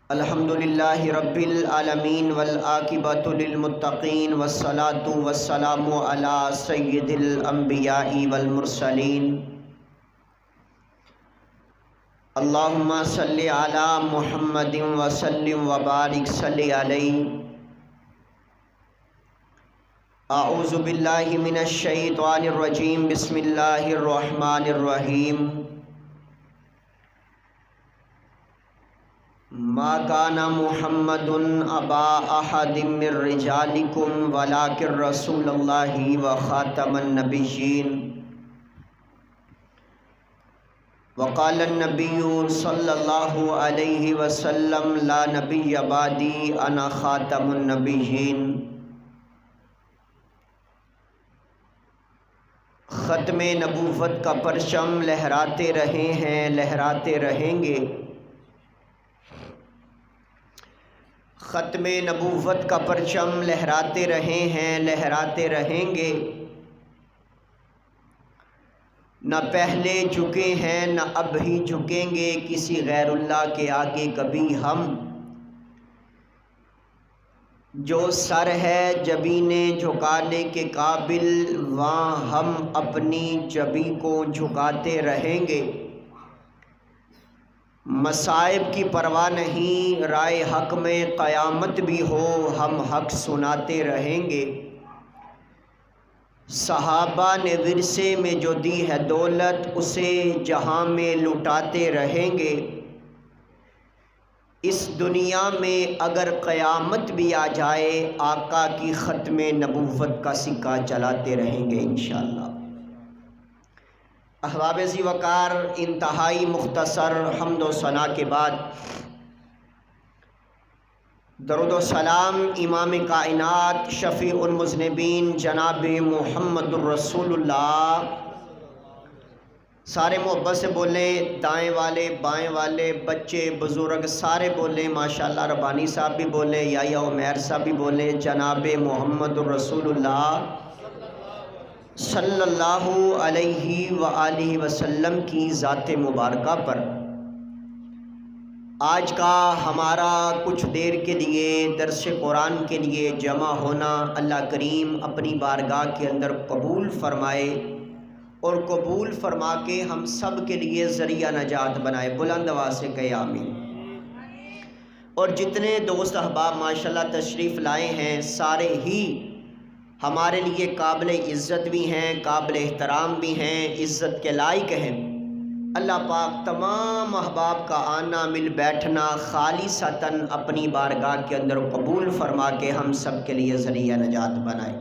الحمدللہ رب العالمین والعاقبۃ للمتقین والصلاۃ والسلام علی سید الانبیاء والمرسلین اللہم صلی علی محمد وسلم وبارک صلی علیہ۔ اعوذ باللہ من الشیطان الرجیم، بسم اللہ الرحمن الرحیم۔ ما کان محمد ابا احد من رجالکم ولکن رسول اللہ وخاتم النبیین۔ وقال النبی صلی اللہ علیہ وسلم لا نبی بعدی انا خاتم النبیین۔ ختم نبوت کا پرچم لہراتے رہے ہیں، لہراتے رہیں گے۔ ختم نبوت کا پرچم لہراتے رہے ہیں، لہراتے رہیں گے۔ نہ پہلے جھکے ہیں نہ اب ہی جھکیں گے کسی غیر اللہ کے آگے کبھی ہم۔ جو سر ہے جبینیں جھکانے کے قابل، وہاں ہم اپنی جبی کو جھکاتے رہیں گے۔ مصائب کی پرواہ نہیں، رائے حق میں قیامت بھی ہو ہم حق سناتے رہیں گے۔ صحابہ نے ورثے میں جو دی ہے دولت، اسے جہاں میں لٹاتے رہیں گے۔ اس دنیا میں اگر قیامت بھی آ جائے، آقا کی ختم نبوت کا سکہ چلاتے رہیں گے انشاءاللہ۔ احباب ذی وقار، انتہائی مختصر حمد و ثنا کے بعد درود و سلام امام کائنات شفیع المذنبین جناب محمد الرسول اللہ۔ سارے محبت سے بولیں، دائیں والے بائیں والے بچے بزرگ سارے بولیں ماشاءاللہ۔ ربانی صاحب بھی بولیں، یا عمیر صاحب بھی بولیں، جناب محمد الرسول اللہ صلی اللہ علیہ وآلہ وسلم کی ذات مبارکہ پر۔ آج کا ہمارا کچھ دیر کے لیے درس قرآن کے لیے جمع ہونا اللہ کریم اپنی بارگاہ کے اندر قبول فرمائے، اور قبول فرما کے ہم سب کے لیے ذریعہ نجات بنائے۔ بلند آواز سے کہے آمین۔ اور جتنے دوست احباب ماشاءاللہ تشریف لائے ہیں، سارے ہی ہمارے لیے قابل عزت بھی ہیں، قابل احترام بھی ہیں، عزت کے لائق ہیں۔ اللہ پاک تمام احباب کا آنا مل بیٹھنا خالصتاً اپنی بارگاہ کے اندر قبول فرما کے ہم سب کے لیے ذریعہ نجات بنائے۔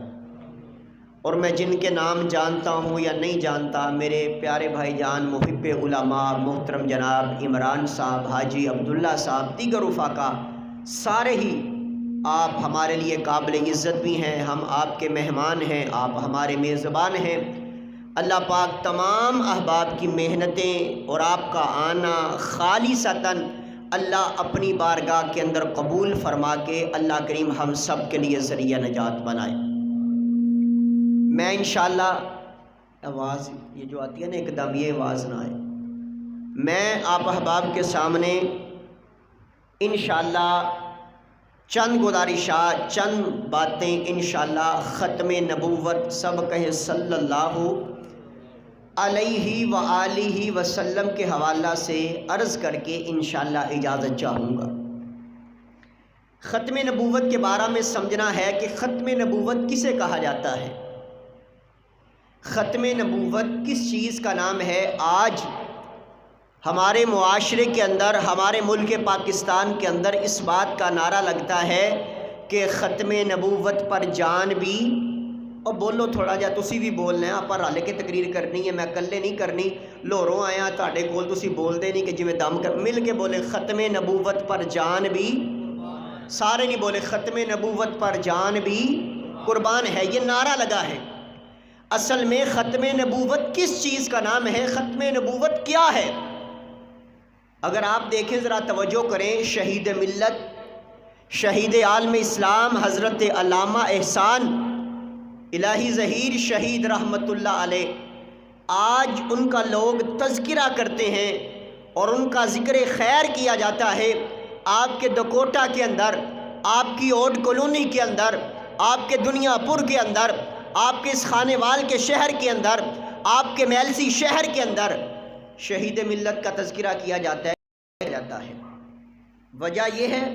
اور میں جن کے نام جانتا ہوں یا نہیں جانتا، میرے پیارے بھائی جان محب علماء محترم جناب عمران صاحب، حاجی عبداللہ صاحب، دیگر رفقا، سارے ہی آپ ہمارے لیے قابل عزت بھی ہیں، ہم آپ کے مہمان ہیں، آپ ہمارے میزبان ہیں۔ اللہ پاک تمام احباب کی محنتیں اور آپ کا آنا خالصتاً اللہ اپنی بارگاہ کے اندر قبول فرما کے اللہ کریم ہم سب کے لیے ذریعہ نجات بنائے۔ میں انشاءاللہ آواز یہ جو آتی ہے نا ایک دم، یہ آواز نہ آئے، میں آپ احباب کے سامنے انشاءاللہ چند گزارشات، چند باتیں انشاءاللہ ختم نبوت، سب کہیں صلی اللہ علیہ وآلہ وسلم کے حوالہ سے عرض کر کے انشاءاللہ اجازت چاہوں گا۔ ختم نبوت کے بارے میں سمجھنا ہے کہ ختم نبوت کسے کہا جاتا ہے، ختم نبوت کس چیز کا نام ہے۔ آج ہمارے معاشرے کے اندر، ہمارے ملک پاکستان کے اندر اس بات کا نعرہ لگتا ہے کہ ختم نبوت پر جان بھی، اور بولو تھوڑا جا تسی بھی بولنا ہے، پر حالے کے تقریر کرنی ہے، میں کلے نہیں کرنی، لوہروں آیا تاڑے کول تسی بول دے نہیں کہ جی میں دم کر، مل کے بولے ختم نبوت پر جان بھی، سارے نہیں بولے ختم نبوت پر جان بھی قربان ہے، یہ نعرہ لگا ہے۔ اصل میں ختم نبوت کس چیز کا نام ہے، ختم نبوت کیا ہے؟ اگر آپ دیکھیں ذرا توجہ کریں، شہید ملت، شہید عالم اسلام حضرت علامہ احسان الہی ظہیر شہید رحمت اللہ علیہ، آج ان کا لوگ تذکرہ کرتے ہیں اور ان کا ذکر خیر کیا جاتا ہے آپ کے دکوٹا کے اندر، آپ کی اوڈ کالونی کے اندر، آپ کے دنیا پور کے اندر، آپ کے اس خانے وال کے شہر کے اندر، آپ کے میلسی شہر کے اندر شہید ملت کا تذکرہ کیا جاتا ہے۔ وجہ یہ ہے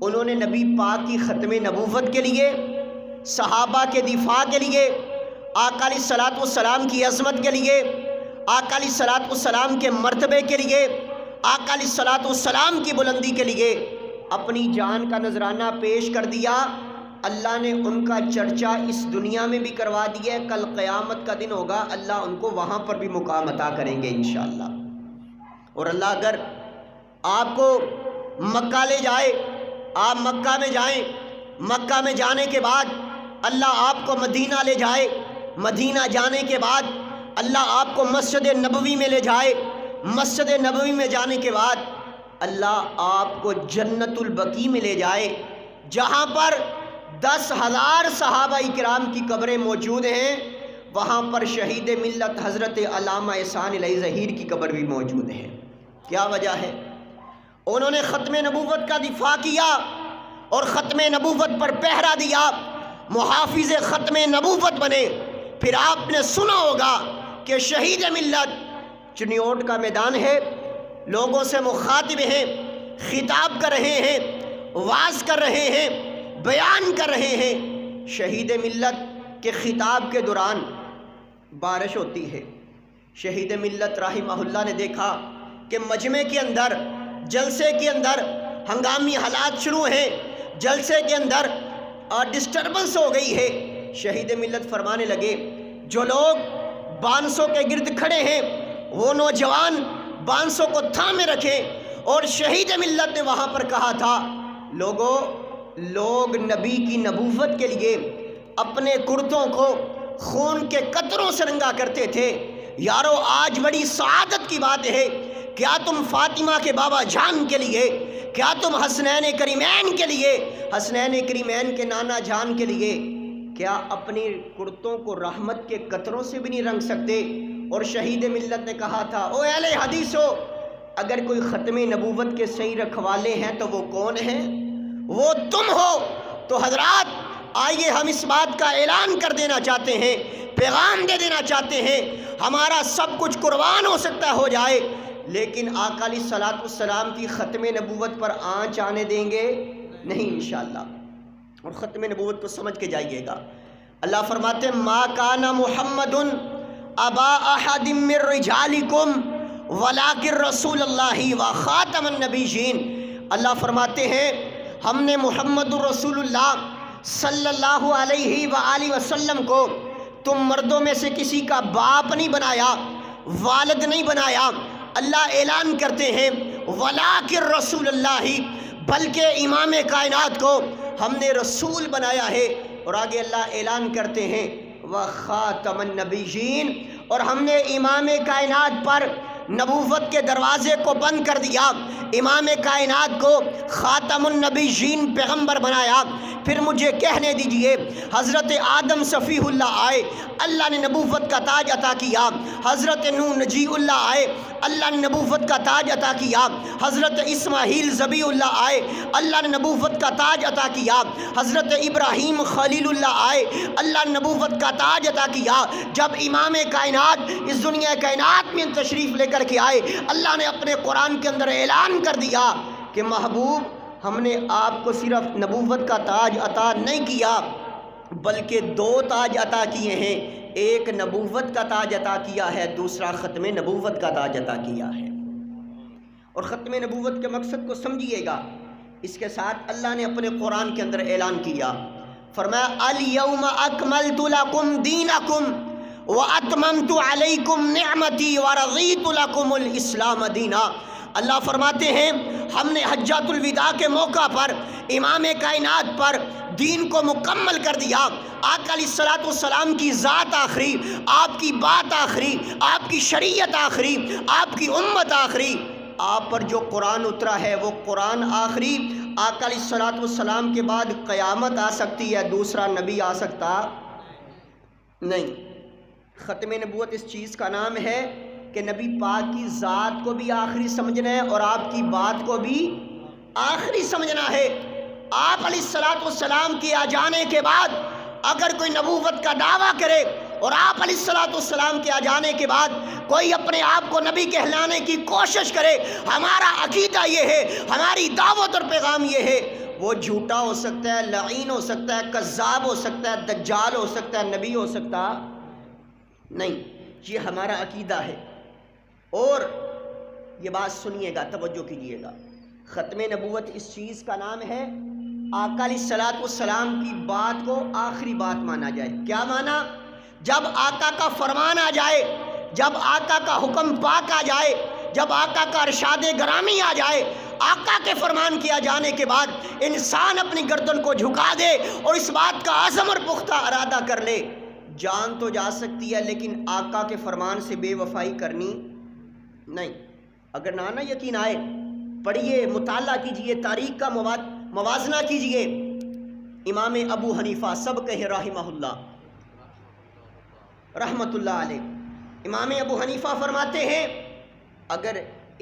انہوں نے نبی پاک کی ختم نبوت کے لیے، صحابہ کے دفاع کے لیے، آقا علیہ الصلوۃ والسلام کی عظمت کے لیے، آقا علیہ الصلوۃ والسلام کے مرتبے کے لیے، آقا علیہ الصلوۃ والسلام کی بلندی کے لیے اپنی جان کا نذرانہ پیش کر دیا۔ اللہ نے ان کا چرچا اس دنیا میں بھی کروا دیا ہے، کل قیامت کا دن ہوگا، اللہ ان کو وہاں پر بھی مقام عطا کریں گے انشاءاللہ۔ اور اللہ اگر آپ کو مکہ لے جائے، آپ مکہ میں جائیں، مکہ میں جانے کے بعد اللہ آپ کو مدینہ لے جائے، مدینہ جانے کے بعد اللہ آپ کو مسجد نبوی میں لے جائے، مسجد نبوی میں جانے کے بعد اللہ آپ کو جنت البقیع میں لے جائے، جہاں پر 10,000 صحابہ کرام کی قبریں موجود ہیں، وہاں پر شہید ملت حضرت علامہ احسان الہی ظہیر کی قبر بھی موجود ہے۔ کیا وجہ ہے؟ انہوں نے ختم نبوت کا دفاع کیا اور ختم نبوت پر پہرا دیا، محافظ ختم نبوت بنے۔ پھر آپ نے سنا ہوگا کہ شہید ملت چنیوٹ کا میدان ہے، لوگوں سے مخاطب ہیں، خطاب کر رہے ہیں، واعظ کر رہے ہیں، بیان کر رہے ہیں۔ شہید ملت کے خطاب کے دوران بارش ہوتی ہے۔ شہید ملت رحمہ اللہ نے دیکھا کہ مجمع کے اندر، جلسے کے اندر ہنگامی حالات شروع ہیں، جلسے کے اندر ڈسٹربنس ہو گئی ہے۔ شہید ملت فرمانے لگے، جو لوگ بانسوں کے گرد کھڑے ہیں وہ نوجوان بانسوں کو تھامے رکھیں۔ اور شہید ملت نے وہاں پر کہا تھا، لوگ نبی کی نبوت کے لیے اپنے کرتوں کو خون کے قطروں سے رنگا کرتے تھے۔ یارو آج بڑی سعادت کی بات ہے، کیا تم فاطمہ کے بابا جان کے لیے، کیا تم حسنین کریمین کے لیے، حسنین کریمین کے نانا جان کے لیے کیا اپنی کرتوں کو رحمت کے قطروں سے بھی نہیں رنگ سکتے؟ اور شہید ملت نے کہا تھا، او اہل حدیثو، اگر کوئی ختم نبوت کے صحیح رکھوالے ہیں تو وہ کون ہیں؟ وہ تم ہو۔ تو حضرات آئیے ہم اس بات کا اعلان کر دینا چاہتے ہیں، پیغام دے دینا چاہتے ہیں، ہمارا سب کچھ قربان ہو سکتا ہو جائے، لیکن آقا علیہ الصلوۃ والسلام کی ختم نبوت پر آنچ آنے دیں گے نہیں انشاءاللہ۔ اور ختم نبوت کو سمجھ کے جائیے گا۔ اللہ فرماتے ہیں، ما کان محمد ابا احد من رجالکم ولکن رسول اللہ و خاتم النبیین۔ اللہ فرماتے ہیں، ہم نے محمد رسول اللہ صلی اللہ علیہ وآلہ وسلم کو تم مردوں میں سے کسی کا باپ نہیں بنایا، والد نہیں بنایا۔ اللہ اعلان کرتے ہیں، ولیکن رسول اللہ، بلکہ امام کائنات کو ہم نے رسول بنایا ہے۔ اور آگے اللہ اعلان کرتے ہیں، وخاتم النبیین، اور ہم نے امام کائنات پر نبوت کے دروازے کو بند کر دیا، امام کائنات کو خاتم النبیین پیغمبر بنایا۔ پھر مجھے کہنے دیجئے، حضرت آدم صفیح اللہ آئے، اللہ نے نبوت کا تاج عطا کیا۔ حضرت نوح نجی اللہ آئے، اللہ نے نبوت کا تاج عطا کیا۔ حضرت اسماعیل ذبیح اللہ آئے، اللہ نے نبوت کا تاج عطا کیا۔ حضرت ابراہیم خلیل اللہ آئے، اللہ نے نبوت کا تاج عطا کیا۔ جب امام کائنات اس دنیا کائنات میں تشریف لے کر کے آئے، اللہ نے اپنے قرآن کے اندر اعلان کر دیا کہ محبوب، ہم نے آپ کو صرف نبوت کا تاج عطا نہیں کیا، بلکہ 2 تاج عطا کیے ہیں۔ ایک نبوت کا تاج عطا کیا ہے، دوسرا ختم نبوت کا تاج عطا کیا ہے۔ اور ختم نبوت کے مقصد کو سمجھیے گا، اس کے ساتھ اللہ نے اپنے قرآن کے اندر اعلان کیا، فرمایا، الیوم اکملت لکم دینکم واتممت علیکم نعمتی ورضیت لکم الاسلام دینا۔ اللہ فرماتے ہیں، ہم نے حجۃ الوداع کے موقع پر امام کائنات پر دین کو مکمل کر دیا۔ آقا علیہ الصلوۃ والسلام کی ذات آخری، آپ کی بات آخری، آپ کی شریعت آخری، آپ کی امت آخری، آپ پر جو قرآن اترا ہے وہ قرآن آخری۔ آقا علیہ الصلوۃ والسلام کے بعد قیامت آ سکتی ہے، دوسرا نبی آ سکتا نہیں۔ ختم نبوت اس چیز کا نام ہے کہ نبی پاک کی ذات کو بھی آخری سمجھنا ہے اور آپ کی بات کو بھی آخری سمجھنا ہے۔ آپ علیہ السلام کے آ جانے کے بعد اگر کوئی نبوت کا دعویٰ کرے اور آپ علیہ السلام کے آ جانے کے بعد کوئی اپنے آپ کو نبی کہلانے کی کوشش کرے، ہمارا عقیدہ یہ ہے، ہماری دعوت اور پیغام یہ ہے، وہ جھوٹا ہو سکتا ہے، لعین ہو سکتا ہے، کذاب ہو سکتا ہے، دجال ہو سکتا ہے، نبی ہو سکتا نہیں۔ یہ ہمارا عقیدہ ہے۔ اور یہ بات سنیے گا، توجہ کیجیے گا، ختم نبوت اس چیز کا نام ہے آقا علیہ السلام کی بات کو آخری بات مانا جائے۔ کیا مانا؟ جب آقا کا فرمان آ جائے، جب آقا کا حکم پاک آ جائے، جب آقا کا ارشاد گرامی آ جائے، آقا کے فرمان کیا جانے کے بعد انسان اپنی گردن کو جھکا دے اور اس بات کا عزم اور پختہ ارادہ کر لے، جان تو جا سکتی ہے لیکن آقا کے فرمان سے بے وفائی کرنی نہیں۔ اگر نہ یقین آئے، پڑھیے، مطالعہ کیجئے، تاریخ کا موازنہ کیجئے۔ امام ابو حنیفہ، سب کہیں رحمہ اللہ، رحمت اللہ علیہ، امام ابو حنیفہ فرماتے ہیں اگر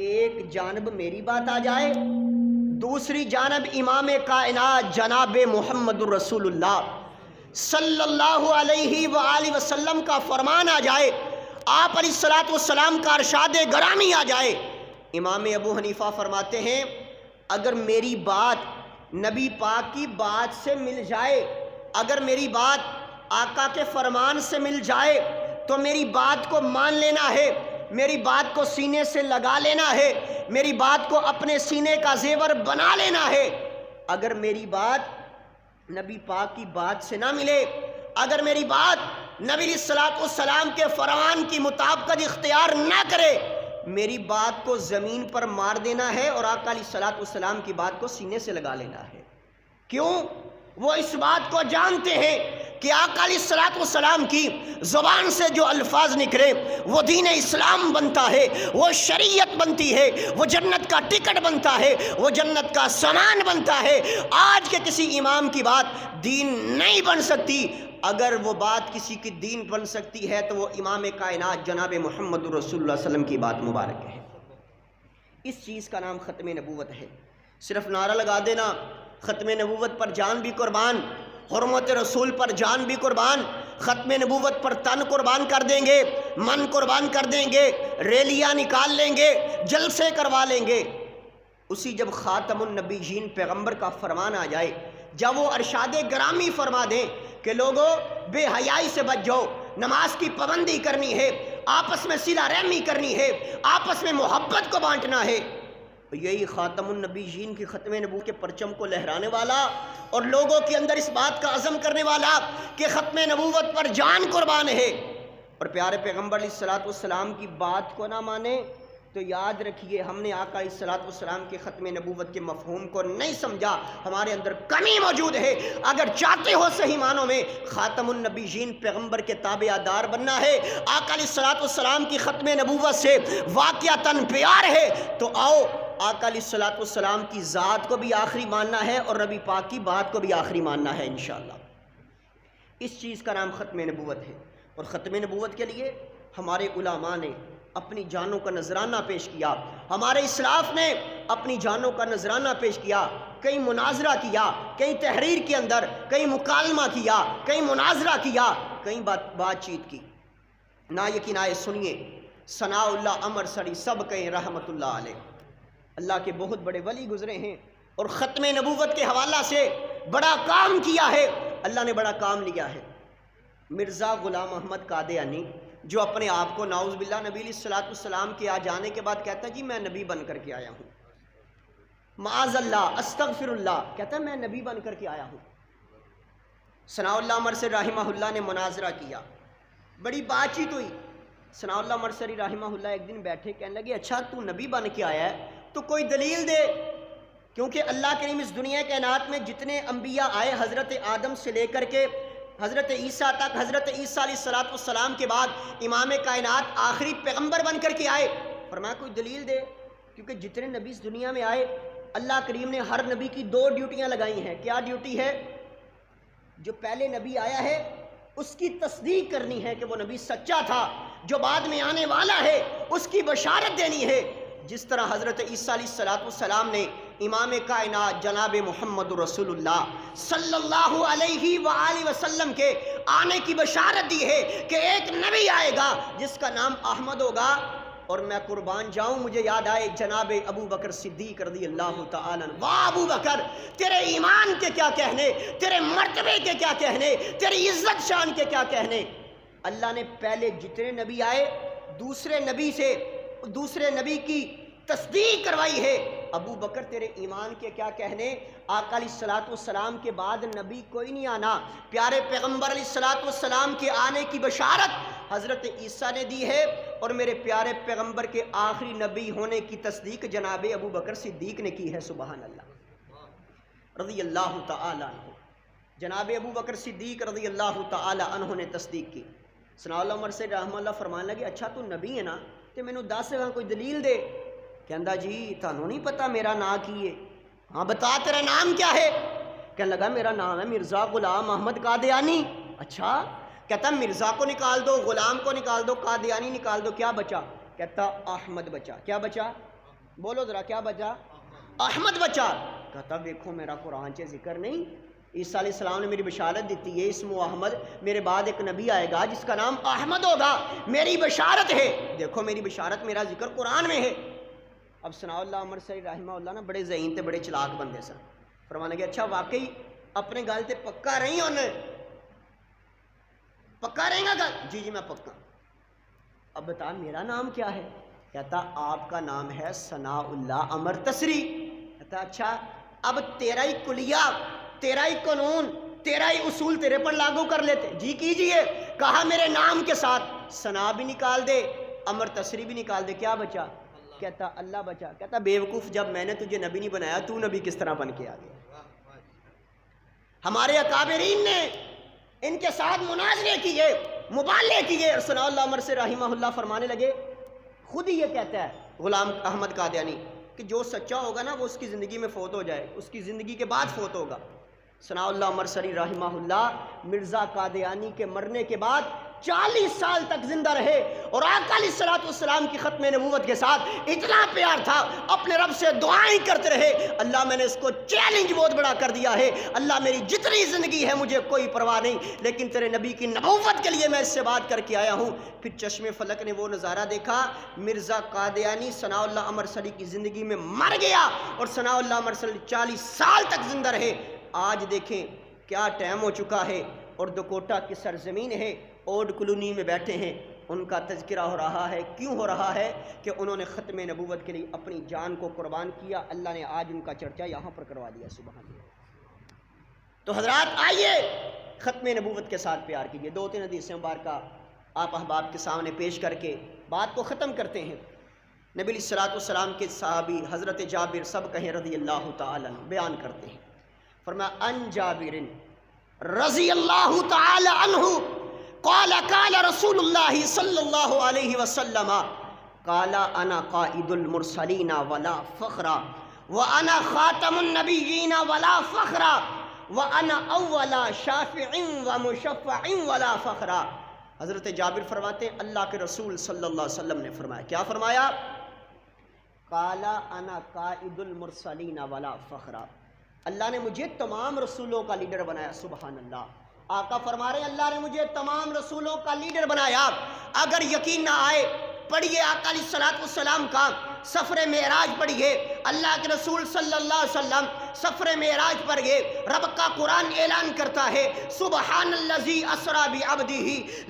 ایک جانب میری بات آ جائے، دوسری جانب امام کائنات جناب محمد الرسول اللہ صلی اللہ علیہ وآلہ وسلم کا فرمان آ جائے، آپ علیہ السلام کا ارشاد گرامی آ جائے، امام ابو حنیفہ فرماتے ہیں اگر میری بات نبی پاک کی بات سے مل جائے، اگر میری بات آقا کے فرمان سے مل جائے تو میری بات کو مان لینا ہے، میری بات کو سینے سے لگا لینا ہے، میری بات کو اپنے سینے کا زیور بنا لینا ہے۔ اگر میری بات نبی پاک کی بات سے نہ ملے، اگر میری بات نبی علیہ السلام کے فرمان کی مطابقت اختیار نہ کرے، میری بات کو زمین پر مار دینا ہے اور آقا علیہ السلام کی بات کو سینے سے لگا لینا ہے۔ کیوں؟ وہ اس بات کو جانتے ہیں کہ آقا علیہ السلام کی زبان سے جو الفاظ نکلے وہ دین اسلام بنتا ہے، وہ شریعت بنتی ہے، وہ جنت کا ٹکٹ بنتا ہے، وہ جنت کا سامان بنتا ہے۔ آج کے کسی امام کی بات دین نہیں بن سکتی، اگر وہ بات کسی کی دین بن سکتی ہے تو وہ امام کائنات جناب محمد رسول اللہ صلی اللہ علیہ وسلم کی بات مبارک ہے۔ اس چیز کا نام ختم نبوت ہے۔ صرف نعرہ لگا دینا ختم نبوت پر جان بھی قربان، حرمت رسول پر جان بھی قربان، ختم نبوت پر تن قربان کر دیں گے، من قربان کر دیں گے، ریلیاں نکال لیں گے، جلسے کروا لیں گے، اسی جب خاتم النبیین پیغمبر کا فرمان آ جائے، جب وہ ارشاد گرامی فرما دیں کہ لوگوں بے حیائی سے بچ جاؤ، نماز کی پابندی کرنی ہے، آپس میں صلہ رحمی کرنی ہے، آپس میں محبت کو بانٹنا ہے، یہی خاتم النبیین کی ختم نبوت کے پرچم کو لہرانے والا اور لوگوں کے اندر اس بات کا عزم کرنے والا کہ ختم نبوت پر جان قربان ہے، اور پیارے پیغمبر علیہ السلام کی بات کو نہ مانے تو یاد رکھیے ہم نے آقا علیہ السلام کے ختم نبوت کے مفہوم کو نہیں سمجھا، ہمارے اندر کمی موجود ہے۔ اگر چاہتے ہو صحیح معنوں میں خاتم النبیین پیغمبر کے تابع دار بننا ہے، آقا علیہ السلام کی ختم نبوت سے واقعتاً پیار ہے، تو آؤ آقا علیہ السلام کی ذات کو بھی آخری ماننا ہے اور نبی پاک کی بات کو بھی آخری ماننا ہے انشاءاللہ۔ اس چیز کا نام ختم نبوت ہے، اور ختم نبوت کے لیے ہمارے علماء نے اپنی جانوں کا نذرانہ پیش کیا، ہمارے اسلاف نے اپنی جانوں کا نذرانہ پیش کیا، کئی مناظرہ کیا، کئی تحریر کے اندر کئی مکالمہ کیا، کئی مناظرہ کیا، کئی بات چیت کی۔ نہ یقین آئے سنیے، ثناء اللہ عمر سری، سب کہیں رحمت اللہ علیہ، اللہ کے بہت بڑے ولی گزرے ہیں اور ختم نبوت کے حوالہ سے بڑا کام کیا ہے، اللہ نے بڑا کام لیا ہے۔ مرزا غلام احمد قادیانی جو اپنے آپ کو نعوذ باللہ نبی علیہ السلام کے آ جانے کے بعد کہتا ہے جی میں نبی بن کر کے آیا ہوں، معاذ اللہ استغفر اللہ، کہتا ہے میں نبی بن کر کے آیا ہوں۔ ثناء اللہ مرسری رحمہ اللہ نے مناظرہ کیا، بڑی بات چیت ہوئی۔ ثناء اللہ مرسری رحمہ اللہ ایک دن بیٹھے کہنے لگے اچھا تو نبی بن کے آیا ہے تو کوئی دلیل دے، کیونکہ اللہ کریم اس دنیا کائنات میں جتنے انبیاء آئے حضرت آدم سے لے کر کے حضرت عیسیٰ تک، حضرت عیسیٰ علیہ السلام کے بعد امام کائنات آخری پیغمبر بن کر کے آئے، فرمایا کوئی دلیل دے، کیونکہ جتنے نبی اس دنیا میں آئے اللہ کریم نے ہر نبی کی 2 ڈیوٹیاں لگائی ہیں۔ کیا ڈیوٹی ہے؟ جو پہلے نبی آیا ہے اس کی تصدیق کرنی ہے کہ وہ نبی سچا تھا، جو بعد میں آنے والا ہے اس کی بشارت دینی ہے۔ جس طرح حضرت عیسیٰ علیہ السلام نے امام کائنات جناب محمد رسول اللہ صلی اللہ علیہ وآلہ وسلم کے آنے کی بشارت دی ہے کہ ایک نبی آئے گا جس کا نام احمد ہوگا، اور میں قربان جاؤں مجھے یاد آئے جناب ابو بکر صدیق رضی اللہ تعالیٰ عنہ۔ واہ ابو بکر، تیرے ایمان کے کیا کہنے، تیرے مرتبے کے کیا کہنے، تیری عزت شان کے کیا کہنے۔ اللہ نے پہلے جتنے نبی آئے دوسرے نبی کی تصدیق کروائی ہے۔ ابو بکر تیرے ایمان کے کیا کہنے، آقا علیہ السلام کے بعد نبی کوئی نہیں آنا، پیارے پیغمبر علیہ السلام کے آنے کی بشارت حضرت عیسیٰ نے دی ہے، اور میرے پیارے پیغمبر کے آخری نبی ہونے کی تصدیق جناب ابو بکر صدیق نے کی ہے۔ سبحان اللہ رضی اللہ تعالی عنہ، جناب ابو بکر صدیق رضی اللہ تعالی عنہ نے تصدیق کی۔ ثناء اللہ عمر سے رحمہ اللہ فرمانے لگے اچھا تو نبی ہے نا تے مینوں دس کوئی دلیل دے۔ کہندا جی تانوں نہیں پتا میرا نام کی ہے؟ ہاں بتا تیرا نام کیا ہے؟ کہنے لگا میرا نام ہے مرزا غلام احمد قادیانی۔ اچھا، کہتا مرزا کو نکال دو، غلام کو نکال دو، قادیانی نکال دو، کیا بچا؟ کہتا احمد بچا۔ کیا بچا؟ بولو ذرا کیا بچا؟ احمد بچا۔ کہتا دیکھو میرا قرآن چے ذکر نہیں، عیسیٰ علیہ السلام نے میری بشارت دیتی ہے اسم احمد، میرے بعد ایک نبی آئے گا جس کا نام احمد ہوگا، میری بشارت ہے، دیکھو میری بشارت، میرا ذکر قرآن میں ہے۔ اب ثناء اللہ عمر سے رحمہ اللہ نا بڑے ذہین تے بڑے چلاک بندے سن، فرمانے لگے اچھا واقعی اپنے گل تے پکا رہی ہوں، پکا رہے گا گل؟ جی جی میں پکا۔ اب بتا میرا نام کیا ہے؟ کہتا آپ کا نام ہے ثناء اللہ عمر تسری۔ کہتا اچھا اب تیرا ہی کلیہ، تیرا ہی قانون، تیرا ہی اصول تیرے پر لاگو کر لیتے۔ جی کیجئے۔ کہا میرے نام کے ساتھ ثنا بھی نکال دے، عمر تسری بھی نکال دے، کیا بچا؟ کہتا اللہ بچا۔ کہتا بے وقوف، جب میں نے تجھے نبی نہیں بنایا تو نبی کس طرح بن کے آ گیا؟ ہمارے اکابرین نے ان کے ساتھ مناظرے کیے، مبالغے کیے، اور ثناء اللہ عمر سے رحمہ اللہ فرمانے لگے خود ہی یہ کہتا ہے غلام احمد قادیانی کہ جو سچا ہوگا نا وہ اس کی زندگی میں فوت ہو جائے، اس کی زندگی کے بعد فوت ہوگا۔ ثناء اللہ عمر سری رحمہ اللہ مرزا قادیانی کے مرنے کے بعد 40 سال تک زندہ رہے، اور آقا علیہ السلام کی ختم نبوت کے ساتھ اتنا پیار تھا، اپنے رب سے دعائیں کرتے رہے، اللہ میں نے اس کو چیلنج بہت بڑا کر دیا ہے، اللہ میری جتنی زندگی ہے مجھے کوئی پرواہ نہیں، لیکن تیرے نبی کی نبوت کے لیے میں اس سے بات کر کے آیا ہوں۔ پھر چشم فلک نے وہ نظارہ دیکھا، مرزا قادیانی ثناء اللہ عمر سری کی زندگی میں مر گیا، اور ثناء اللہ عمر سری 40 سال تک زندہ رہے۔ آج دیکھیں کیا ٹائم ہو چکا ہے، اور دکوٹا کی سرزمین ہے، اوڈ کلونی میں بیٹھے ہیں، ان کا تذکرہ ہو رہا ہے۔ کیوں ہو رہا ہے؟ کہ انہوں نے ختم نبوت کے لیے اپنی جان کو قربان کیا، اللہ نے آج ان کا چرچا یہاں پر کروا دیا۔ سبحان اللہ۔ تو حضرات آئیے ختم نبوت کے ساتھ پیار کیجیے۔ 2-3 حدیثیں مبارکہ آپ احباب کے سامنے پیش کر کے بات کو ختم کرتے ہیں۔ نبی علیہ السلام کے صحابی حضرت جابر سب کہیں رضی اللہ تعالی عنہ بیان کرتے ہیں، فرمایا ان جابر رضی اللہ تعالی عنہ قال قال رسول اللہ صلی اللہ علیہ وسلم قال انا قائد المرسلین ولا فخر وانا خاتم النبیین ولا فخر وانا اول شافع ومشفع ولا فخر۔ حضرت جابر فرماتے ہیں اللہ کے رسول صلی اللہ علیہ وسلم نے فرمایا، کیا فرمایا؟ قال انا قائد المرسلین ولا فخر، اللہ نے مجھے تمام رسولوں کا لیڈر بنایا۔ سبحان اللہ۔ آقا فرما رہے ہیں اللہ نے مجھے تمام رسولوں کا لیڈر بنایا۔ اگر یقین نہ آئے پڑھیے آقا علیہ السلام کا سفر معراج پڑھیے، اللہ کے رسول صلی اللہ علیہ وسلم سفر معراج پر گئے، رب کا قرآن اعلان کرتا ہے سبحان الذی اسری بعبدہ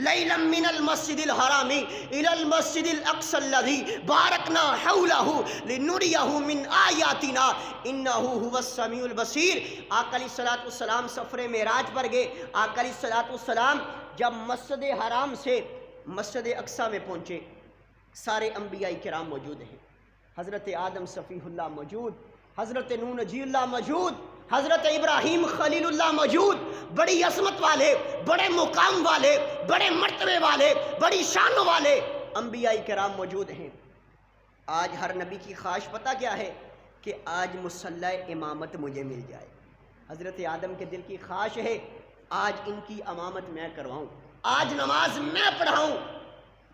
لیلا من المسجد الحرام الی المسجد الاقصی الذی بارکنا حولہ لنریہ من آیاتنا انہ هو السمیع البصیر۔ آقا علیہ السلام سفر معراج پر گئے۔ آقا علیہ السلام جب مسجد حرام سے مسجد اقصی میں پہنچے، سارے انبیاء کرام موجود ہیں، حضرت آدم صفیہ اللہ موجود، حضرت نوح نجی اللہ موجود، حضرت ابراہیم خلیل اللہ موجود، بڑی عظمت والے، بڑے مقام والے، بڑے مرتبے والے، بڑی شان والے انبیاء کرام موجود ہیں۔ آج ہر نبی کی خواہش پتہ کیا ہے؟ کہ آج مصلی امامت مجھے مل جائے۔ حضرت آدم کے دل کی خواہش ہے آج ان کی امامت میں کرواؤں، آج نماز میں پڑھاؤں،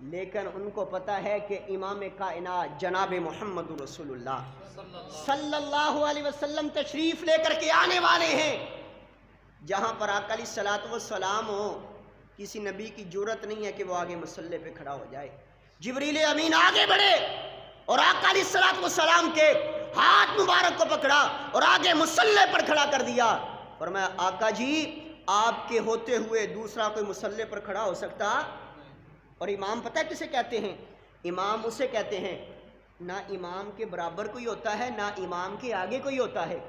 لیکن ان کو پتہ ہے کہ امام کائنات جناب محمد رسول اللہ صلی اللہ علیہ وسلم تشریف لے کر کے آنے والے ہیں۔ جہاں پر آقا علیہ الصلوۃ والسلام ہو، کسی نبی کی جرت نہیں ہے کہ وہ آگے مصلی پہ کھڑا ہو جائے۔ جبریل امین آگے بڑھے اور آقا علیہ الصلوۃ والسلام کے ہاتھ مبارک کو پکڑا اور آگے مصلی پر کھڑا کر دیا۔ فرمایا آقا جی آپ کے ہوتے ہوئے دوسرا کوئی مصلی پر کھڑا ہو سکتا؟ اور امام پتہ ہے کسے کہتے ہیں؟ امام اسے کہتے ہیں نہ امام کے برابر کوئی ہوتا ہے، نہ امام کے آگے کوئی ہوتا ہے،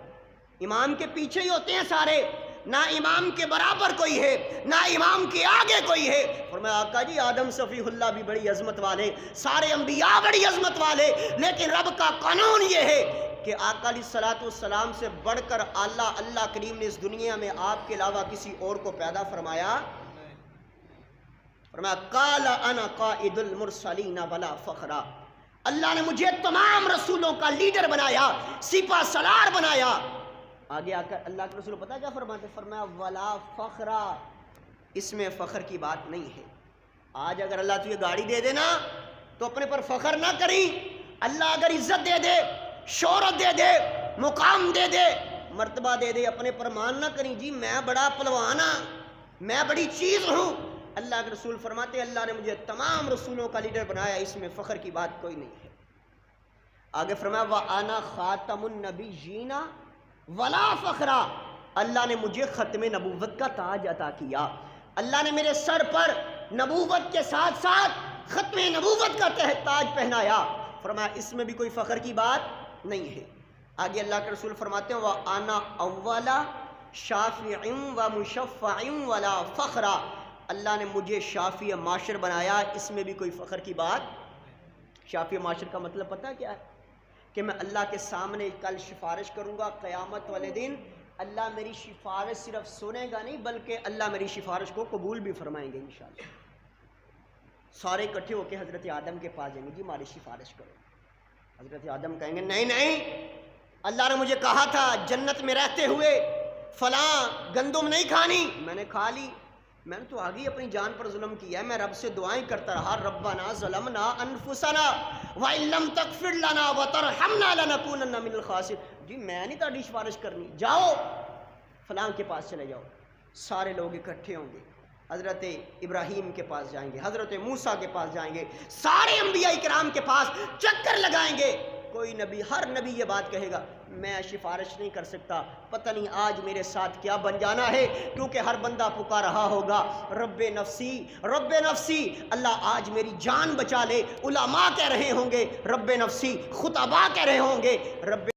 امام کے پیچھے ہی ہوتے ہیں سارے، نہ امام کے برابر کوئی ہے، نہ امام کے آگے کوئی ہے۔ فرمایا آقا جی آدم صفی اللہ بھی بڑی عظمت والے، سارے انبیاء بڑی عظمت والے، لیکن رب کا قانون یہ ہے کہ آقا علیہ الصلوۃ والسلام سے بڑھ کر اللہ کریم نے اس دنیا میں آپ کے علاوہ کسی اور کو پیدا فرمایا؟ فرمایا قال انا قائد المرسلین ولا فخرا، اللہ نے مجھے تمام رسولوں کا لیڈر بنایا، سپہ سالار بنایا۔ آگے آ کر اللہ کے رسول پتہ کیا فرماتے؟ فرمایا ولا فخرا، اس میں فخر کی بات نہیں ہے۔ آج اگر اللہ تجھے گاڑی دے دے نا تو اپنے پر فخر نہ کریں، اللہ اگر عزت دے دے، شہرت دے دے، مقام دے دے، مرتبہ دے دے، اپنے پر مان نہ کریں جی میں بڑا پہلوان ہاں، میں بڑی چیز ہوں۔ اللہ کے رسول فرماتے اللہ نے مجھے تمام رسولوں کا لیڈر بنایا، اس میں فخر کی بات کوئی نہیں ہے۔ آگے فرمایا وَأَنَا خَاتَمُ النَّبِيِّينَ وَلَا فَخْرًا، اللہ نے مجھے ختم نبوت کا تاج عطا کیا، اللہ نے میرے سر پر نبوت کے ساتھ ساتھ ختم نبوت کا تاج پہنایا۔ فرمایا اس میں بھی کوئی فخر کی بات نہیں ہے۔ آگے اللہ کے رسول فرماتے ہیں وَأَنَا أَوَّلَ شَافِعٍ وَمُشَفَّعٍ وَلَا فَخْرًا، اللہ نے مجھے شافع معاشر بنایا، اس میں بھی کوئی فخر کی بات۔ شافع معاشر کا مطلب پتہ کیا ہے؟ کہ میں اللہ کے سامنے کل سفارش کروں گا قیامت والے دن، اللہ میری سفارش صرف سنے گا نہیں بلکہ اللہ میری سفارش کو قبول بھی فرمائیں گے انشاءاللہ۔ سارے اکٹھے ہو کے حضرت آدم کے پاس جائیں گے، جی ہماری سفارش کرو۔ حضرت آدم کہیں گے نہیں نہیں، اللہ نے مجھے کہا تھا جنت میں رہتے ہوئے فلاں گندم نہیں کھانی، میں نے کھا لی، میں نے تو آگے اپنی جان پر ظلم کیا ہے، میں رب سے دعائیں کرتا رہا ربنا ظلمنا انفسنا وَإِن لَّمْ تَغْفِرْ لَنَا وَتَرْحَمْنَا لَنَكُونَنَّ مِنَ الْخَاسِرِينَ، جی میں نہیں تہاڈی سفارش کرنی، جاؤ فلاں کے پاس چلے جاؤ۔ سارے لوگ اکٹھے ہوں گے، حضرت ابراہیم کے پاس جائیں گے، حضرت موسیٰ کے پاس جائیں گے، سارے انبیاء کرام کے پاس چکر لگائیں گے۔ کوئی نبی، ہر نبی یہ بات کہے گا میں سفارش نہیں کر سکتا، پتہ نہیں آج میرے ساتھ کیا بن جانا ہے، کیونکہ ہر بندہ پکار رہا ہوگا رب نفسی رب نفسی، اللہ آج میری جان بچا لے۔ علماء کہہ رہے ہوں گے رب نفسی، خطباء کہہ رہے ہوں گے رب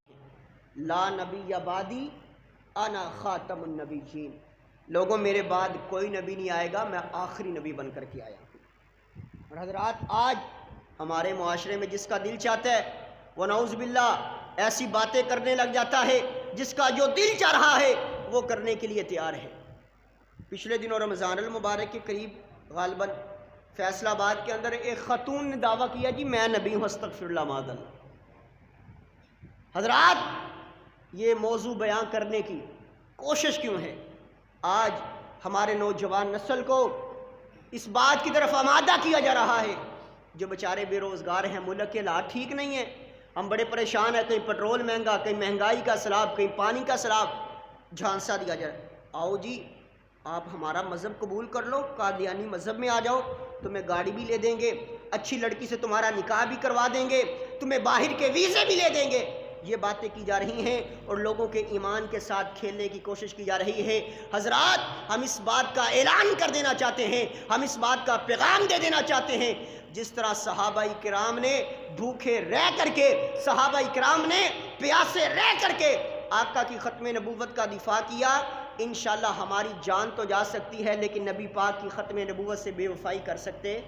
لا نبی بعدی انا خاتم النبیین، لوگوں میرے بعد کوئی نبی نہیں آئے گا، میں آخری نبی بن کر کے آیا ہوں۔ اور حضرات آج ہمارے معاشرے میں جس کا دل چاہتا ہے وہ نعوذ باللہ ایسی باتیں کرنے لگ جاتا ہے، جس کا جو دل چاہ رہا ہے وہ کرنے کے لیے تیار ہے۔ پچھلے دنوں رمضان المبارک کے قریب غالباً فیصل آباد کے اندر ایک خاتون نے دعویٰ کیا جی میں نبی ہوں، استغفر اللہ معاذ اللہ۔ حضرات یہ موضوع بیان کرنے کی کوشش کیوں ہے؟ آج ہمارے نوجوان نسل کو اس بات کی طرف آمادہ کیا جا رہا ہے، جو بیچارے بے روزگار ہیں، ملک کے حالات ٹھیک نہیں ہیں، ہم بڑے پریشان ہیں، کہیں پٹرول مہنگا، کہیں مہنگائی کا سیلاب، کہیں پانی کا سیلاب، جھانسا دیا جائے آؤ جی آپ ہمارا مذہب قبول کر لو، قادیانی مذہب میں آ جاؤ، تمہیں گاڑی بھی لے دیں گے، اچھی لڑکی سے تمہارا نکاح بھی کروا دیں گے، تمہیں باہر کے ویزے بھی لے دیں گے۔ یہ باتیں کی جا رہی ہیں اور لوگوں کے ایمان کے ساتھ کھیلنے کی کوشش کی جا رہی ہے۔ حضرات ہم اس بات کا اعلان کر دینا چاہتے ہیں، ہم اس بات کا پیغام دے دینا چاہتے ہیں، جس طرح صحابہ کرام نے بھوکے رہ کر کے، صحابہ کرام نے پیاسے رہ کر کے آقا کی ختم نبوت کا دفاع کیا، انشاءاللہ ہماری جان تو جا سکتی ہے لیکن نبی پاک کی ختم نبوت سے بے وفائی کر سکتے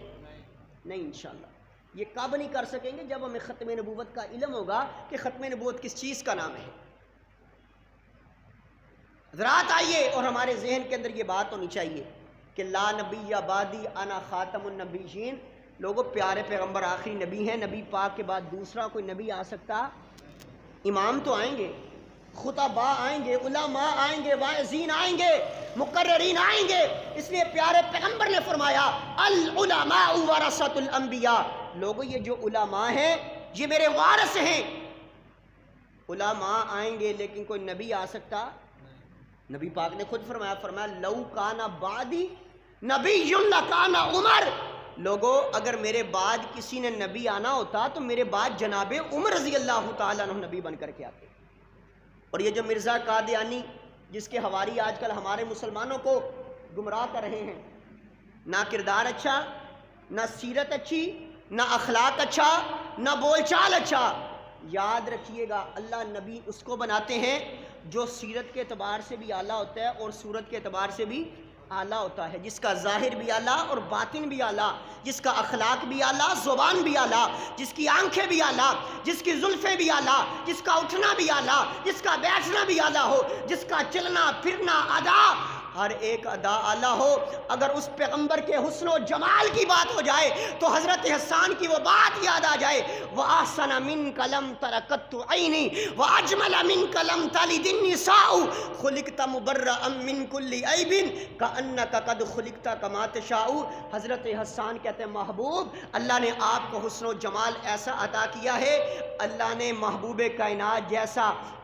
نہیں انشاءاللہ۔ یہ کب نہیں کر سکیں گے؟ جب ہمیں ختم نبوت کا علم ہوگا کہ ختم نبوت کس چیز کا نام ہے۔ حضرات آئیے اور ہمارے ذہن کے اندر یہ بات ہونی چاہیے کہ لا نبی بعدی انا خاتم النبیین، لوگوں پیارے پیغمبر آخری نبی ہیں، نبی پاک کے بعد دوسرا کوئی نبی آ سکتا؟ امام تو آئیں گے خطباء آئیں گے، علماء آئیں گے، واعظین آئیں گے، مقررین آئیں گے۔ اس لیے پیارے پیغمبر نے فرمایا العلماء ورثۃ الانبیاء، لوگوں یہ جو علماء ہیں یہ میرے وارث ہیں۔ علماء آئیں گے لیکن کوئی نبی آ سکتا؟ نبی پاک نے خود فرمایا لو کان بعدی نبی لکان عمر، لوگوں اگر میرے بعد کسی نے نبی آنا ہوتا تو میرے بعد جناب عمر رضی اللہ تعالیٰ عنہ نبی بن کر کے آتے۔ اور یہ جو مرزا قادیانی جس کے حواری آج کل ہمارے مسلمانوں کو گمراہ کر رہے ہیں، نہ کردار اچھا، نہ سیرت اچھی، نہ اخلاق اچھا، نہ بول چال اچھا، یاد رکھیے گا اللہ نبی اس کو بناتے ہیں جو سیرت کے اعتبار سے بھی اعلیٰ ہوتا ہے اور صورت کے اعتبار سے بھی اعلیٰ ہوتا ہے، جس کا ظاہر بھی اعلیٰ اور باطن بھی اعلیٰ، جس کا اخلاق بھی اعلیٰ، زبان بھی اعلیٰ، جس کی آنکھیں بھی اعلیٰ، جس کی زلفیں بھی اعلیٰ، جس کا اٹھنا بھی اعلیٰ، جس کا بیٹھنا بھی اعلیٰ ہو، جس کا چلنا پھرنا ادا ہر ایک ادا اعلیٰ ہو۔ اگر اس پیغمبر کے حسن و جمال کی بات ہو جائے تو حضرت حسان کی وہ بات یاد آ جائے وَأَحْسَنَ مِنْكَ لَمْ تَرَ قَطُّ عَيْنِي وَأَجْمَلَ مِنْكَ لَمْ تَلِدِ النِّسَاءُ خُلِقْتَ مُبَرَّأً مِنْ كُلِّ عَيْبٍ كَأَنَّكَ قَدْ خُلِقْتَ كَمَا تَشَاءُ۔ حضرت حسان کہتے ہیں محبوب اللہ نے آپ کو حسن و جمال ایسا عطا کیا ہے، اللہ نے محبوب کائنات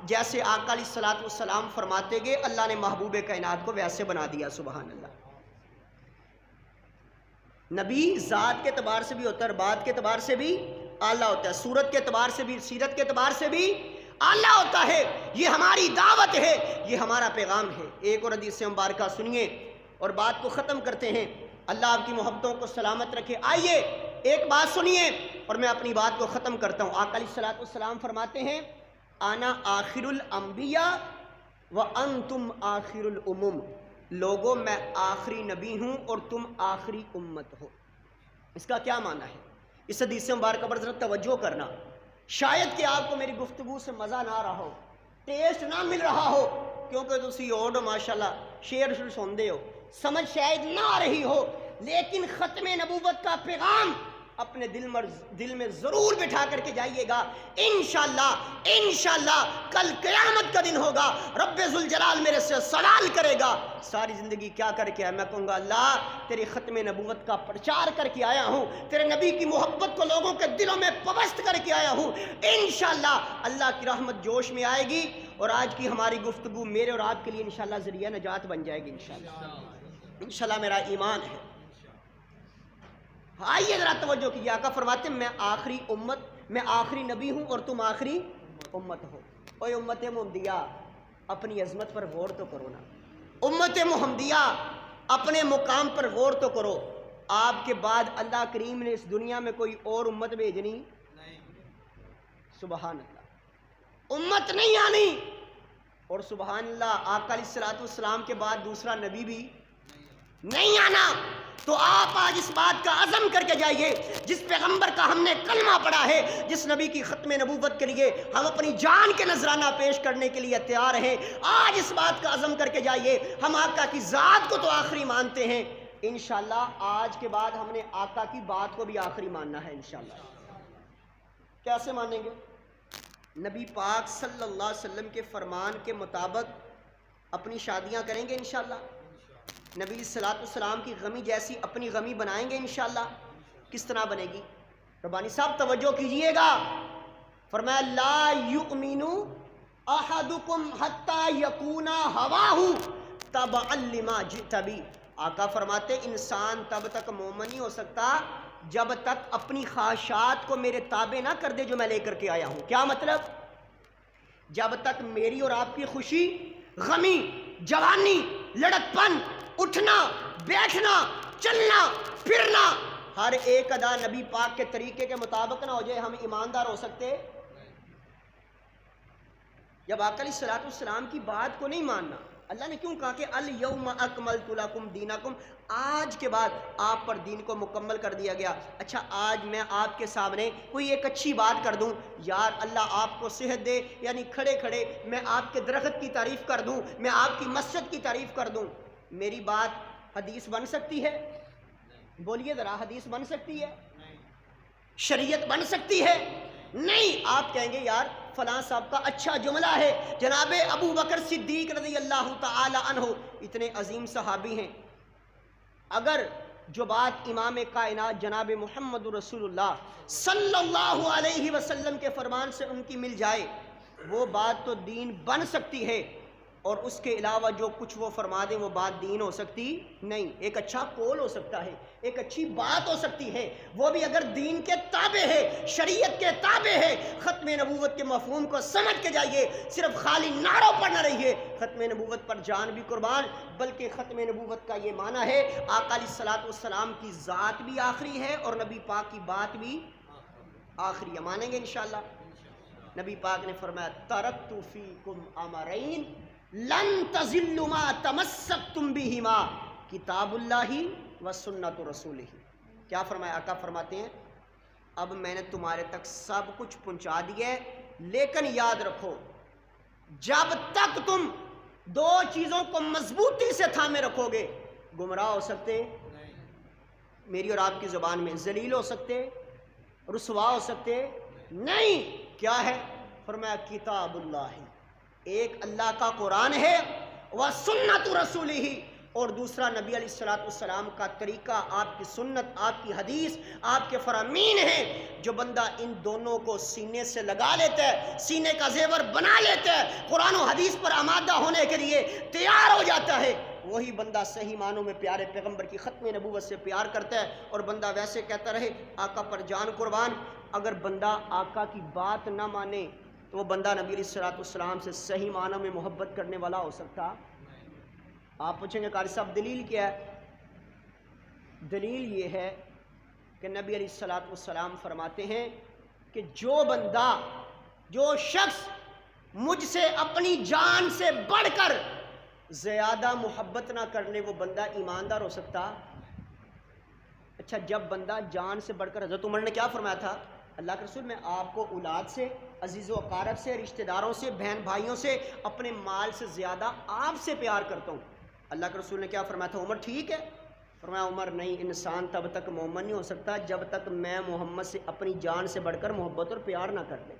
جیسے آقا علیہ الصلوۃ والسلام فرماتے گئے اللہ نے محبوب کائنات کو ویسے بنا دیا۔ سبحان اللہ۔ نبی ذات کے اعتبار سے بھی ہوتا ہے، بات کے اعتبار سے بھی اعلیٰ ہوتا ہے، صورت کے اعتبار سے بھی، سیرت کے اعتبار سے بھی اعلیٰ ہوتا ہے۔ یہ ہماری دعوت ہے، یہ ہمارا پیغام ہے۔ ایک اور حدیث مبارکہ سنیے اور بات کو ختم کرتے ہیں۔ اللہ آپ کی محبتوں کو سلامت رکھے۔ آئیے ایک بات سنیے اور میں اپنی بات کو ختم کرتا ہوں۔ آقا علیہ الصلوۃ والسلام فرماتے ہیں انا آخر الانبیاء وانتم آخر الامم، لوگوں میں آخری نبی ہوں اور تم آخری امت ہو۔ اس کا کیا معنی ہے؟ اس حدیث مبارکہ پر ذرا توجہ کرنا۔ شاید کہ آپ کو میری گفتگو سے مزہ نہ آ رہا ہو، ٹیسٹ نہ مل رہا ہو، کیونکہ تسی اور ماشاءاللہ شعر سنتے ہو، سمجھ شاید نہ آ رہی ہو، لیکن ختم نبوت کا پیغام اپنے دل میں ضرور بٹھا کر کے جائیے گا۔ انشاءاللہ کل قیامت کا دن ہوگا، رب ذوالجلال میرے سے سوال کرے گا ساری زندگی کیا کر کے آیا؟ میں کہوں گا اللہ تیری ختم نبوت کا پرچار کر کے آیا ہوں، تیرے نبی کی محبت کو لوگوں کے دلوں میں پبست کر کے آیا ہوں۔ انشاءاللہ اللہ کی رحمت جوش میں آئے گی اور آج کی ہماری گفتگو میرے اور آپ کے لیے انشاءاللہ ذریعہ نجات بن جائے گی۔ انشاءاللہ میرا ایمان ہے۔ آئیے ذرا توجہ کیجیے، آقا فرماتے ہیں میں آخری امت، میں آخری نبی ہوں اور تم آخری امت ہو۔ اوے امت محمدیہ اپنی عظمت پر غور تو کرو نا، امت محمدیہ اپنے مقام پر غور تو کرو۔ آپ کے بعد اللہ کریم نے اس دنیا میں کوئی اور امت بھیجنی؟ سبحان اللہ، امت نہیں آنی۔ اور سبحان اللہ آقا علیہ الصلوۃ والسلام کے بعد دوسرا نبی بھی نہیں آنا۔ تو آپ آج اس بات کا عزم کر کے جائیے، جس پیغمبر کا ہم نے کلمہ پڑھا ہے، جس نبی کی ختم نبوت کے لیے ہم اپنی جان کے نذرانہ پیش کرنے کے لیے تیار ہیں، آج اس بات کا عزم کر کے جائیے ہم آقا کی ذات کو تو آخری مانتے ہیں، انشاءاللہ آج کے بعد ہم نے آقا کی بات کو بھی آخری ماننا ہے انشاءاللہ۔ کیسے مانیں گے؟ نبی پاک صلی اللہ علیہ وسلم کے فرمان کے مطابق اپنی شادیاں کریں گے انشاءاللہ، نبی صلی اللہ علیہ وسلم کی غمی جیسی اپنی غمی بنائیں گے انشاءاللہ۔ کس طرح بنے گی؟ ربانی صاحب توجہ کیجئے گا، فرمایا لا یؤمن احدکم حتی یکون ہواہ تبعا لما جئت بہ۔ آقا فرماتے انسان تب تک مومن نہیں ہو سکتا جب تک اپنی خواہشات کو میرے تابع نہ کر دے جو میں لے کر کے آیا ہوں۔ کیا مطلب؟ جب تک میری اور آپ کی خوشی، غمی، جوانی، لڑک پن، اٹھنا بیٹھنا چلنا پھرنا ہر ایک ادا نبی پاک کے طریقے کے مطابق نہ ہو جائے، ہم ایماندار ہو سکتے؟ جب آقا علیہ الصلوۃ والسلام کی بات کو نہیں ماننا، اللہ نے کیوں کہا کہ الیوم اکملت لکم دینکم، آج کے بعد آپ پر دین کو مکمل کر دیا گیا۔ اچھا آج میں آپ کے سامنے کوئی ایک اچھی بات کر دوں، یار اللہ آپ کو صحت دے، یعنی کھڑے کھڑے میں آپ کے درخت کی تعریف کر دوں، میں آپ کی مسجد کی تعریف کر دوں، میری بات حدیث بن سکتی ہے؟ بولیے ذرا، حدیث بن سکتی ہے؟ شریعت بن سکتی ہے؟ نہیں، آپ کہیں گے یار فلاں صاحب کا اچھا جملہ ہے، جناب ابو بکر صدیق رضی اللہ تعالی عنہ اتنے عظیم صحابی ہیں، اگر جو بات امام کائنات جناب محمد رسول اللہ صلی اللہ علیہ وسلم کے فرمان سے ان کی مل جائے، وہ بات تو دین بن سکتی ہے، اور اس کے علاوہ جو کچھ وہ فرما دیں وہ بات دین ہو سکتی نہیں۔ ایک اچھا قول ہو سکتا ہے، ایک اچھی بات ہو سکتی ہے، وہ بھی اگر دین کے تابع ہے، شریعت کے تابع ہے۔ ختم نبوت کے مفہوم کو سمجھ کے جائیے، صرف خالی نعروں پر نہ رہیے، ختم نبوت پر جان بھی قربان، بلکہ ختم نبوت کا یہ معنی ہے آقا علیہ الصلوۃ والسلام کی ذات بھی آخری ہے اور نبی پاک کی بات بھی آخری ہے۔ مانیں گے انشاءاللہ؟ نبی پاک نے فرمایا ترکت فیکم امرین لن تضلوا ما تمسکتم بہما کتاب اللہ و سنت رسولہ۔ کیا فرمایا؟ آقا فرماتے ہیں اب میں نے تمہارے تک سب کچھ پہنچا دیا ہے، لیکن یاد رکھو جب تک تم دو چیزوں کو مضبوطی سے تھامے رکھو گے گمراہ ہو سکتے میری اور آپ کی زبان میں، ذلیل ہو سکتے، رسوا ہو سکتے نہیں۔ کیا ہے؟ فرمایا کتاب اللہ، ایک اللہ کا قرآن ہے، وَسُنَّتُ رَسُولِهِ، اور دوسرا نبی علیہ الصلوۃ والسلام کا طریقہ، آپ کی سنت، آپ کی حدیث، آپ کے فرامین ہیں۔ جو بندہ ان دونوں کو سینے سے لگا لیتا ہے، سینے کا زیور بنا لیتا ہے، قرآن و حدیث پر آمادہ ہونے کے لیے تیار ہو جاتا ہے، وہی بندہ صحیح معنوں میں پیارے پیغمبر کی ختم نبوت سے پیار کرتا ہے۔ اور بندہ ویسے کہتا رہے آقا پر جان قربان، اگر بندہ آقا کی بات نہ مانے تو وہ بندہ نبی علیہ الصلوۃ والسلام سے صحیح معنوں میں محبت کرنے والا ہو سکتا؟ آپ پوچھیں گے قاری صاحب دلیل کیا ہے؟ دلیل یہ ہے کہ نبی علیہ الصلوۃ والسلام فرماتے ہیں کہ جو بندہ، جو شخص مجھ سے اپنی جان سے بڑھ کر زیادہ محبت نہ کرنے، وہ بندہ ایماندار ہو سکتا؟ اچھا، جب بندہ جان سے بڑھ کر، حضرت عمر نے کیا فرمایا تھا؟ اللہ کے رسول میں آپ کو اولاد سے، عزیز و اقارب سے، رشتہ داروں سے، بہن بھائیوں سے، اپنے مال سے زیادہ آپ سے پیار کرتا ہوں۔ اللہ کے رسول نے کیا فرمایا تھا؟ عمر ٹھیک ہے؟ فرمایا عمر نہیں، انسان تب تک مومن نہیں ہو سکتا جب تک میں محمد سے اپنی جان سے بڑھ کر محبت اور پیار نہ کر لے۔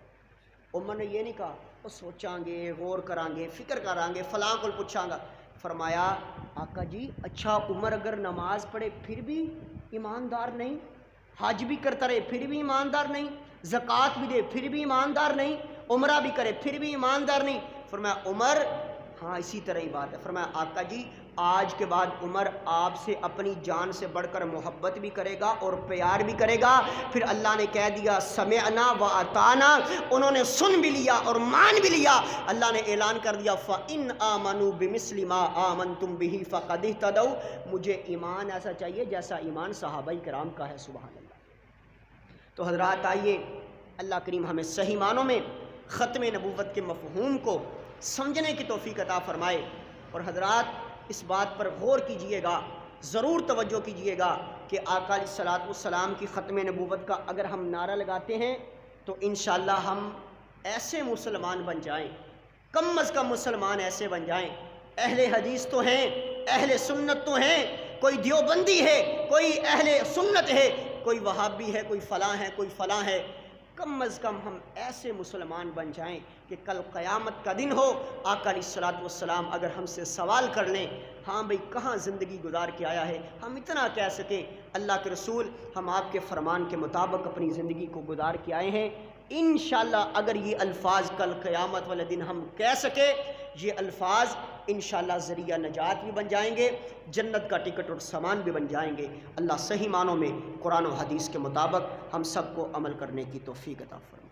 عمر نے یہ نہیں کہا وہ سوچاں گے، غور کریں گے، فکر کریں گے، فلاں کو پوچھاں گا۔ فرمایا آقا جی اچھا عمر اگر نماز پڑھے پھر بھی ایماندار نہیں، حج بھی کرتا رہے پھر بھی ایماندار نہیں، زکوٰۃ بھی دے پھر بھی ایماندار نہیں، عمرہ بھی کرے پھر بھی ایماندار نہیں۔ فرمایا عمر ہاں اسی طرح ہی بات ہے۔ فرمایا آقا جی آج کے بعد عمر آپ سے اپنی جان سے بڑھ کر محبت بھی کرے گا اور پیار بھی کرے گا۔ پھر اللہ نے کہہ دیا سمعنا و اطعنا، انہوں نے سن بھی لیا اور مان بھی لیا۔ اللہ نے اعلان کر دیا فَإِنْ آمَنُوا بِمِثْلِ مَا آمَنْتُمْ بِهِ فَقَدِ اهْتَدَوْا، مجھے ایمان ایسا چاہیے جیسا ایمان صحابہ کرام کا ہے۔ سبحان اللہ۔ تو حضرات آئیے اللہ کریم ہمیں صحیح معنوں میں ختم نبوت کے مفہوم کو سمجھنے کی توفیق عطا فرمائے۔ اور حضرات اس بات پر غور کیجئے گا، ضرور توجہ کیجئے گا کہ آقا علیہ الصلوۃ والسلام کی ختم نبوت کا اگر ہم نعرہ لگاتے ہیں تو انشاءاللہ ہم ایسے مسلمان بن جائیں، کم از کم مسلمان ایسے بن جائیں، اہل حدیث تو ہیں، اہل سنت تو ہیں، کوئی دیوبندی ہے، کوئی اہل سنت ہے، کوئی وہابی ہے، کوئی فلاں ہے، کوئی فلاں ہے، کم از کم ہم ایسے مسلمان بن جائیں کہ کل قیامت کا دن ہو، آقا علیہ الصلوۃ والسلام اگر ہم سے سوال کر لیں ہاں بھئی کہاں زندگی گزار کے آیا ہے، ہم اتنا کہہ سکیں اللہ کے رسول ہم آپ کے فرمان کے مطابق اپنی زندگی کو گزار کے آئے ہیں۔ انشاءاللہ اگر یہ الفاظ کل قیامت والے دن ہم کہہ سکے، یہ الفاظ انشاءاللہ ذریعہ نجات بھی بن جائیں گے، جنت کا ٹکٹ اور سامان بھی بن جائیں گے۔ اللہ صحیح معنوں میں قرآن و حدیث کے مطابق ہم سب کو عمل کرنے کی توفیق عطا فرمائے۔